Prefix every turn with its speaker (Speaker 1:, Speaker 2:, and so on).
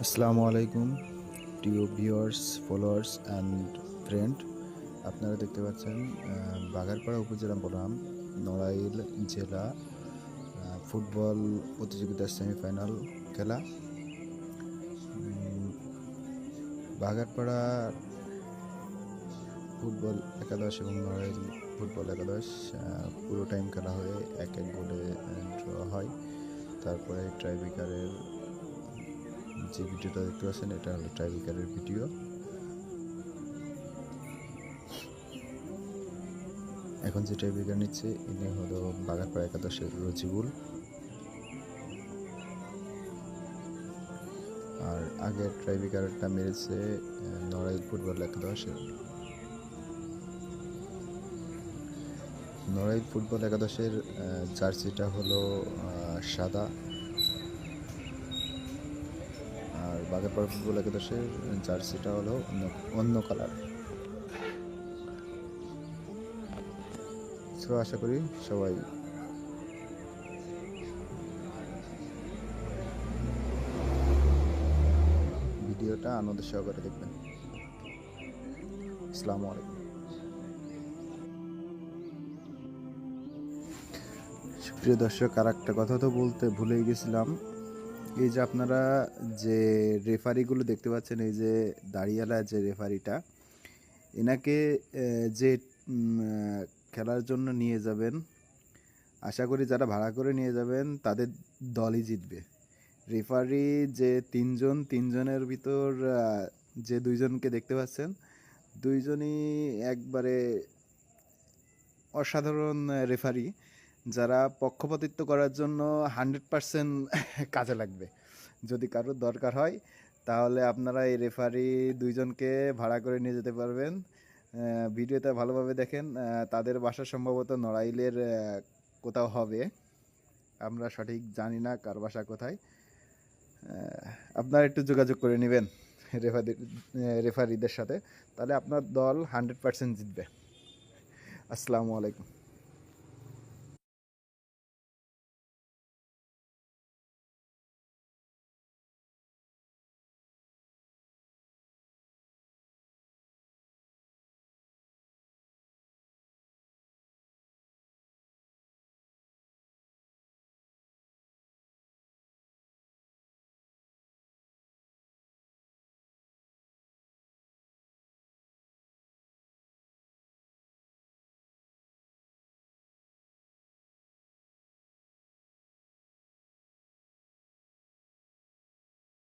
Speaker 1: আসসালামু আলাইকুম প্রিয় ভিউয়ার্স, ফলোয়ার্স অ্যান্ড ফ্রেন্ড। আপনারা দেখতে পাচ্ছেন বাগারপাড়া উপজেলা বনাম নড়াইল জেলা ফুটবল প্রতিযোগিতার সেমিফাইনাল খেলা। বাগারপাড়া ফুটবল একাদশ এবং নড়াইল ফুটবল একাদশ পুরো টাইম খেলা হয়ে এক এক গোলে ড্র হয়। তারপরে ট্রাইব্রেকারের যে ভিডিওটা দেখতে পাচ্ছেন এটা হলো ট্রাইব্রেকারের ভিডিও। এখন যে ট্রাইব্রেকার নিচ্ছে ইনি হলো বাগারপাড়া একাদশের রজিবুল, আর আগের ট্রাইব্রেকারটা মেরেছে নড়াইল ফুটবল একাদশের। নড়াইল ফুটবল একাদশের জার্সিটা হলো সাদা, আর বাগারপাড়া ফুটবল একাদশের জার্সিটা হলো অন্য কালার। তো আশা করি সবাই ভিডিওটা আনন্দ সহকারে দেখবেন। আসসালামু আলাইকুম। প্রিয় দর্শক, আর একটা কথা তো বলতে ভুলেই গেছিলাম। এই যে আপনারা যে রেফারিগুলো দেখতে পাচ্ছেন, এই যে দাঁড়িয়ালা যে রেফারিটা, এনাকে যে খেলার জন্য নিয়ে যাবেন, আশা করি যারা ভাড়া করে নিয়ে যাবেন তাদের দলই জিতবে। রেফারি যে তিনজনের ভিতর যে দুইজনকে দেখতে পাচ্ছেন, দুইজনই একবারে অসাধারণ রেফারি, যারা পক্ষপাতিত্ব করার জন্য 100% কাজে লাগবে। যদি কারোর দরকার হয় তাহলে আপনারা এই রেফারি দুইজনকে ভাড়া করে নিয়ে যেতে পারবেন। ভিডিওতে ভালোভাবে দেখেন, তাদের বাসা সম্ভবত নড়াইলের কোথাও হবে, আমরা সঠিক জানি না কার বাসা কোথায়। আপনারা একটু যোগাযোগ করে নেবেন রেফারিদের সাথে, তাহলে আপনার দল 100% জিতবে। আসসালামু আলাইকুম।